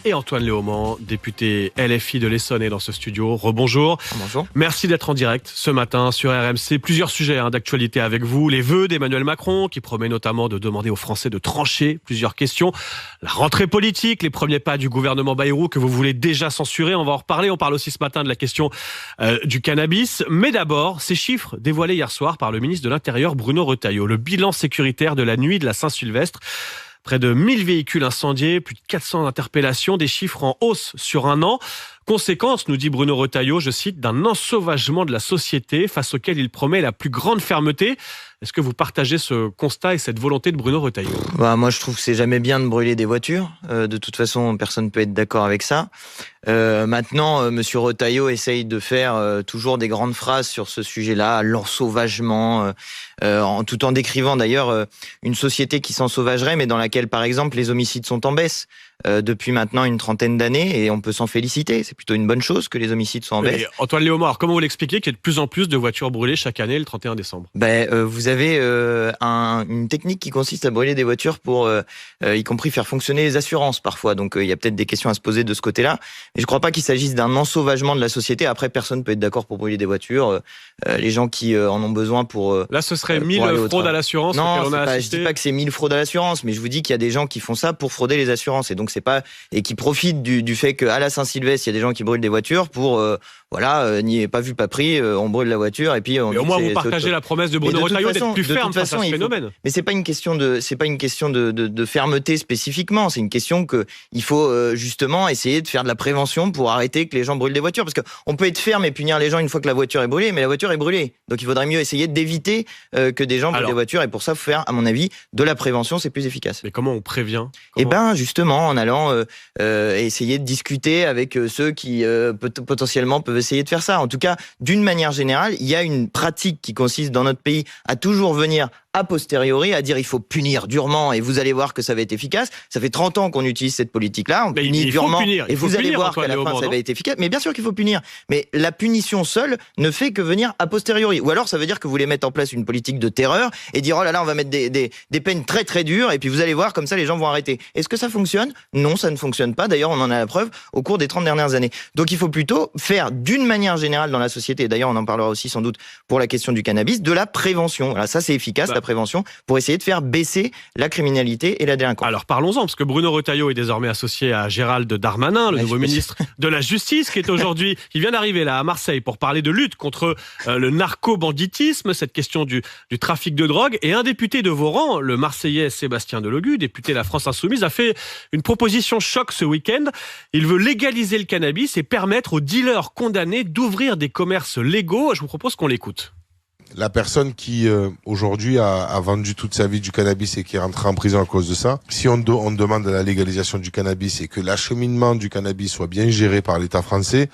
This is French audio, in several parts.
Et Antoine Léaumont, député LFI de l'Essonne, est dans ce studio. Rebonjour. Bonjour. Merci d'être en direct ce matin sur RMC. Plusieurs sujets d'actualité avec vous. Les vœux d'Emmanuel Macron, qui promet notamment de demander aux Français de trancher plusieurs questions. La rentrée politique, les premiers pas du gouvernement Bayrou que vous voulez déjà censurer. On va en reparler. On parle aussi ce matin de la question du cannabis. Mais d'abord, ces chiffres dévoilés hier soir par le ministre de l'Intérieur, Bruno Retailleau. Le bilan sécuritaire de la nuit de la Saint-Sylvestre. Près de 1000 véhicules incendiés, plus de 400 interpellations, des chiffres en hausse sur un an. Conséquence, nous dit Bruno Retailleau, je cite, d'un ensauvagement de la société face auquel il promet la plus grande fermeté. Est-ce que vous partagez ce constat et cette volonté de Bruno Retailleau ? Moi, je trouve que c'est jamais bien de brûler des voitures. De toute façon, personne ne peut être d'accord avec ça. Maintenant, Monsieur Retailleau essaye de faire toujours des grandes phrases sur ce sujet-là, l'ensauvagement, tout en décrivant d'ailleurs une société qui s'ensauvagerait, mais dans laquelle, par exemple, les homicides sont en baisse. Depuis maintenant une trentaine d'années, et on peut s'en féliciter. C'est plutôt une bonne chose que les homicides soient en baisse. Et Antoine Léaumont, comment vous l'expliquez qu'il y a de plus en plus de voitures brûlées chaque année le 31 décembre ? Vous avez une technique qui consiste à brûler des voitures pour, y compris faire fonctionner les assurances parfois. Donc il y a peut-être des questions à se poser de ce côté-là. Mais je ne crois pas qu'il s'agisse d'un ensauvagement de la société. Après, personne ne peut être d'accord pour brûler des voitures. Les gens qui en ont besoin pour... Là, ce serait 1000 fraudes à l'assurance. Non, je dis pas que c'est 1000 fraudes à l'assurance, mais je vous dis qu'il y a des gens qui font ça pour frauder les assurances. Et donc c'est pas, et qui profitent du fait qu'à la Saint-Sylvestre, il y a des gens qui brûlent des voitures pour n'y pas vu pas pris, on brûle la voiture et puis on... Mais au moins vous partagez la promesse de Bruno Retailleau d'être plus ferme face à ce phénomène. Mais c'est pas une question de fermeté spécifiquement, c'est une question que il faut justement essayer de faire de la prévention pour arrêter que les gens brûlent des voitures, parce que on peut être ferme et punir les gens une fois que la voiture est brûlée, mais la voiture est brûlée. Donc il faudrait mieux essayer d'éviter que des gens brûlent des voitures, et pour ça faut faire, à mon avis, de la prévention, c'est plus efficace. Mais comment on prévient ? Justement en allant essayer de discuter avec ceux qui potentiellement peuvent essayer de faire ça. En tout cas, d'une manière générale, il y a une pratique qui consiste dans notre pays à toujours venir a posteriori, à dire il faut punir durement et vous allez voir que ça va être efficace. Ça fait 30 ans qu'on utilise cette politique-là, on punit durement et vous allez voir qu'à la fin ça va être efficace. Mais bien sûr qu'il faut punir. Mais la punition seule ne fait que venir a posteriori. Ou alors ça veut dire que vous voulez mettre en place une politique de terreur et dire oh là là, on va mettre des peines très très dures et puis vous allez voir comme ça les gens vont arrêter. Est-ce que ça fonctionne ? Non, ça ne fonctionne pas. D'ailleurs, on en a la preuve au cours des 30 dernières années. Donc il faut plutôt faire d'une manière générale dans la société, et d'ailleurs on en parlera aussi sans doute pour la question du cannabis, de la prévention. Voilà, ça c'est efficace, la prévention, pour essayer de faire baisser la criminalité et la délinquance. Alors parlons-en, parce que Bruno Retailleau est désormais associé à Gérald Darmanin, le nouveau ministre de la Justice, qui vient d'arriver là à Marseille pour parler de lutte contre le narco-banditisme, cette question du trafic de drogue. Et un député de vos rangs, le Marseillais Sébastien Delogu, député de la France Insoumise, a fait une proposition choc ce week-end. Il veut légaliser le cannabis et permettre aux dealers condamnés d'ouvrir des commerces légaux. Je vous propose qu'on l'écoute. La personne qui aujourd'hui a vendu toute sa vie du cannabis et qui est rentrée en prison à cause de ça, si on demande la légalisation du cannabis et que l'acheminement du cannabis soit bien géré par l'État français,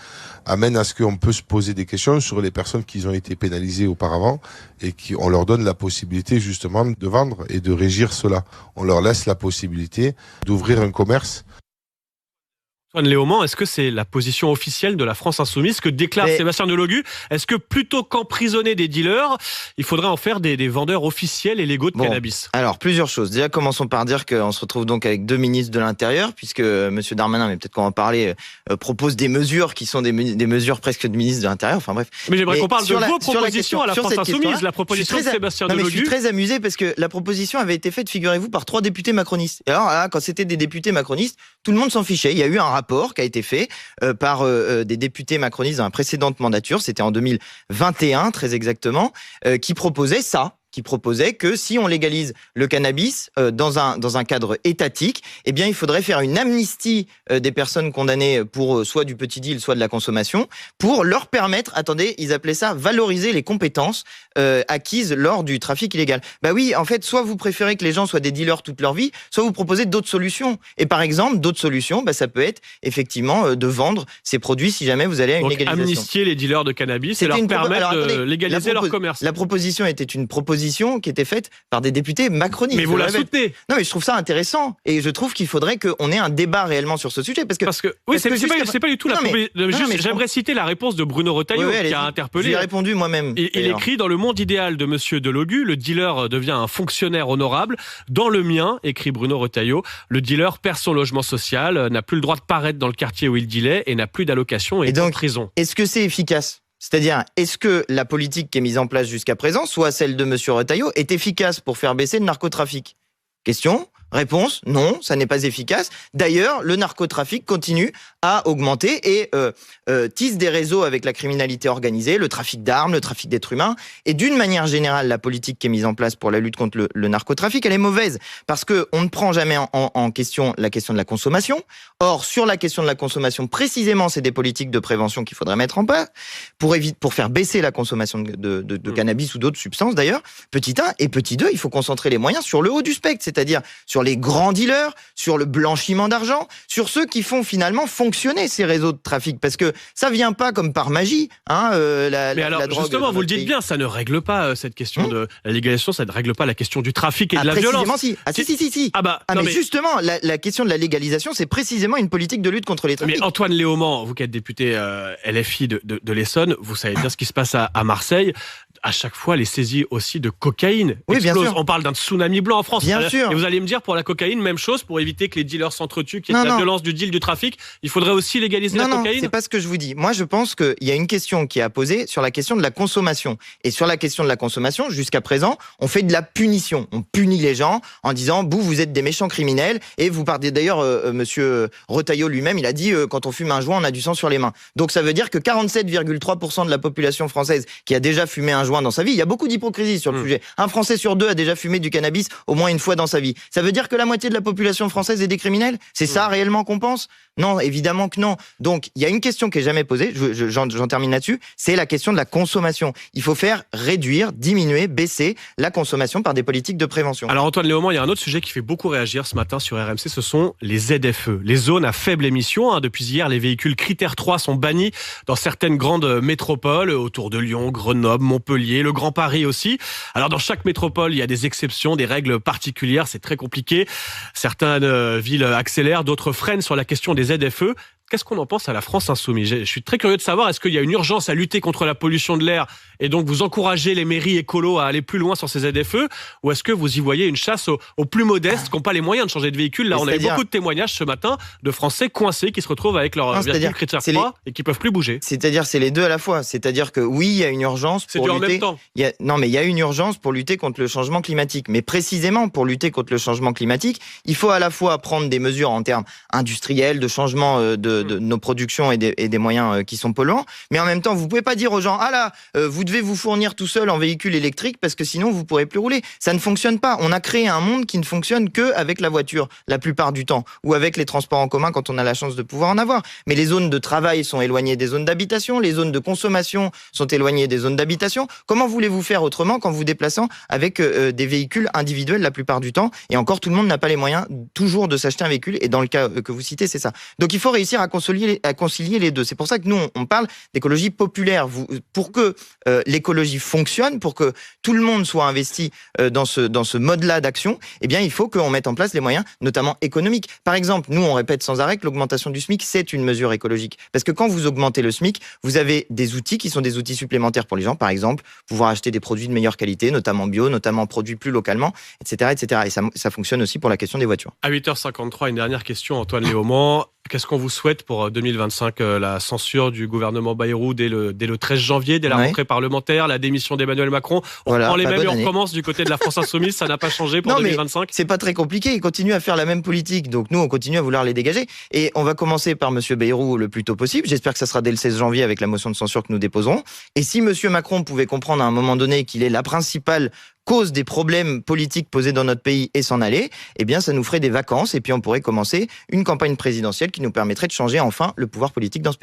amène à ce qu'on peut se poser des questions sur les personnes qui ont été pénalisées auparavant et on leur donne la possibilité justement de vendre et de régir cela. On leur laisse la possibilité d'ouvrir un commerce. Antoine Léaumont, est-ce que c'est la position officielle de la France Insoumise que déclare Sébastien Delogu ? Est-ce que plutôt qu'emprisonner des dealers, il faudrait en faire des vendeurs officiels et légaux de cannabis ? Alors, plusieurs choses. Déjà, commençons par dire qu'on se retrouve donc avec deux ministres de l'Intérieur, puisque M. Darmanin, mais peut-être qu'on va en parler, propose des mesures qui sont des mesures presque de ministre de l'Intérieur. Enfin bref. Mais j'aimerais qu'on parle de vos propositions à la France Insoumise, la proposition de Sébastien Delogu. Je suis très amusé parce que la proposition avait été faite, figurez-vous, par 3 députés macronistes. Et alors là, quand c'était des députés macronistes, tout le monde s'en fichait. Il y a eu un rapport qui a été fait par des députés macronistes dans la précédente mandature, c'était en 2021 très exactement, qui proposait que si on légalise le cannabis dans un cadre étatique, eh bien il faudrait faire une amnistie des personnes condamnées pour soit du petit deal, soit de la consommation, pour leur permettre, attendez, ils appelaient ça valoriser les compétences acquises lors du trafic illégal. Bah oui, en fait, soit vous préférez que les gens soient des dealers toute leur vie, soit vous proposez d'autres solutions. Et par exemple, d'autres solutions, ça peut être effectivement de vendre ces produits si jamais vous allez à une légalisation. Amnistier les dealers de cannabis et leur permettre de légaliser leur commerce. La proposition était une proposition propositions qui étaient faites par des députés macronistes. Mais vous la soutenez. Non, mais je trouve ça intéressant et je trouve qu'il faudrait qu'on ait un débat réellement sur ce sujet parce que oui, c'est pas du tout la j'aimerais citer la réponse de Bruno Retailleau qui a interpellé. J'ai répondu moi-même. Il écrit: dans le monde idéal de monsieur Delogu, le dealer devient un fonctionnaire honorable. Dans le mien, écrit Bruno Retailleau, le dealer perd son logement social, n'a plus le droit de paraître dans le quartier où il dealait et n'a plus d'allocation et est en prison. Est-ce que c'est efficace ? C'est-à-dire, est-ce que la politique qui est mise en place jusqu'à présent, soit celle de monsieur Retailleau, est efficace pour faire baisser le narcotrafic ? Question ? Réponse, non, ça n'est pas efficace. D'ailleurs, le narcotrafic continue à augmenter et tisse des réseaux avec la criminalité organisée, le trafic d'armes, le trafic d'êtres humains. Et d'une manière générale, la politique qui est mise en place pour la lutte contre le narcotrafic, elle est mauvaise. Parce qu'on ne prend jamais en question la question de la consommation. Or, sur la question de la consommation, précisément, c'est des politiques de prévention qu'il faudrait mettre en place pour faire baisser la consommation de cannabis ou d'autres substances d'ailleurs. Petit 1 et petit 2, il faut concentrer les moyens sur le haut du spectre, c'est-à-dire sur les grands dealers, sur le blanchiment d'argent, sur ceux qui font finalement fonctionner ces réseaux de trafic. Parce que ça vient pas comme par magie, la drogue. Justement, vous le dites bien, ça ne règle pas cette question de la légalisation, ça ne règle pas la question du trafic et de la violence. Si. Si. Mais justement, la question de la légalisation, c'est précisément une politique de lutte contre les trafics. Mais Antoine Léaumont, vous qui êtes député LFI de l'Essonne, vous savez bien ce qui se passe à Marseille. À chaque fois, les saisies aussi de cocaïne explosent. Bien sûr. On parle d'un tsunami blanc en France. Bien sûr. Et vous allez me dire, pour la cocaïne, même chose, pour éviter que les dealers s'entretuent, qu'il y ait de la violence du deal, du trafic, il faudrait aussi légaliser la cocaïne ? Non, c'est pas ce que je vous dis. Moi, je pense qu'il y a une question qui est à poser sur la question de la consommation. Et sur la question de la consommation, jusqu'à présent, on fait de la punition. On punit les gens en disant, vous êtes des méchants criminels. Et vous partez d'ailleurs, monsieur Retailleau lui-même, il a dit, quand on fume un joint, on a du sang sur les mains. Donc ça veut dire que 47,3% de la population française qui a déjà fumé un joint dans sa vie, il y a beaucoup d'hypocrisie sur le sujet. Un Français sur 2 a déjà fumé du cannabis au moins une fois dans sa vie. Ça veut dire que la moitié de la population française est des criminels ? C'est ça réellement qu'on pense ? Non, évidemment que non. Donc, il y a une question qui est jamais posée, j'en termine là-dessus, c'est la question de la consommation. Il faut faire réduire, diminuer, baisser la consommation par des politiques de prévention. Alors Antoine Léaumont, il y a un autre sujet qui fait beaucoup réagir ce matin sur RMC, ce sont les ZFE, les zones à faible émission. Depuis hier, les véhicules critère 3 sont bannis dans certaines grandes métropoles, autour de Lyon, Grenoble, Montpellier, le Grand Paris aussi. Alors dans chaque métropole, il y a des exceptions, des règles particulières, c'est très compliqué. Certaines villes accélèrent, d'autres freinent sur la question des ZFE. Qu'est-ce qu'on en pense à la France insoumise ? Je suis très curieux de savoir, est-ce qu'il y a une urgence à lutter contre la pollution de l'air et donc vous encouragez les mairies écolos à aller plus loin sur ces ZFE, ou est-ce que vous y voyez une chasse aux plus modestes qui n'ont pas les moyens de changer de véhicule ? Là, on a eu beaucoup de témoignages ce matin de Français coincés qui se retrouvent avec leur véhicule critère 3 et qui peuvent plus bouger. C'est-à-dire, c'est les deux à la fois. C'est-à-dire que oui, il y a une urgence pour lutter. En même temps. Il y a une urgence pour lutter contre le changement climatique. Mais précisément pour lutter contre le changement climatique, il faut à la fois prendre des mesures en termes industriels, de changement de nos productions et des moyens qui sont polluants. Mais en même temps, vous pouvez pas dire aux gens, vous devez vous fournir tout seul en véhicule électrique parce que sinon vous pourrez plus rouler. Ça ne fonctionne pas. On a créé un monde qui ne fonctionne que avec la voiture la plupart du temps, ou avec les transports en commun quand on a la chance de pouvoir en avoir. Mais les zones de travail sont éloignées des zones d'habitation, les zones de consommation sont éloignées des zones d'habitation. Comment voulez-vous faire autrement qu'en vous déplaçant avec des véhicules individuels la plupart du temps ? Et encore, tout le monde n'a pas les moyens toujours de s'acheter un véhicule. Et dans le cas que vous citez, c'est ça. Donc il faut réussir à concilier les deux. C'est pour ça que nous, on parle d'écologie populaire. Pour que l'écologie fonctionne, pour que tout le monde soit investi dans ce mode-là d'action, eh bien, il faut qu'on mette en place les moyens, notamment économiques. Par exemple, nous, on répète sans arrêt que l'augmentation du SMIC, c'est une mesure écologique. Parce que quand vous augmentez le SMIC, vous avez des outils qui sont des outils supplémentaires pour les gens. Par exemple, pouvoir acheter des produits de meilleure qualité, notamment bio, notamment produits plus localement, etc., etc. Et ça fonctionne aussi pour la question des voitures. À 8h53, une dernière question, Antoine Léaumont. Qu'est-ce qu'on vous souhaite pour 2025 ? La censure du gouvernement Bayrou dès le 13 janvier, dès la rentrée parlementaire, la démission d'Emmanuel Macron. On prend les mêmes et on recommence du côté de la France insoumise. Ça n'a pas changé pour 2025 ? C'est pas très compliqué. Ils continuent à faire la même politique. Donc nous, on continue à vouloir les dégager. Et on va commencer par monsieur Bayrou le plus tôt possible. J'espère que ça sera dès le 16 janvier avec la motion de censure que nous déposerons. Et si monsieur Macron pouvait comprendre à un moment donné qu'il est la principale cause des problèmes politiques posés dans notre pays et s'en aller, eh bien, ça nous ferait des vacances et puis on pourrait commencer une campagne présidentielle qui nous permettrait de changer enfin le pouvoir politique dans ce pays.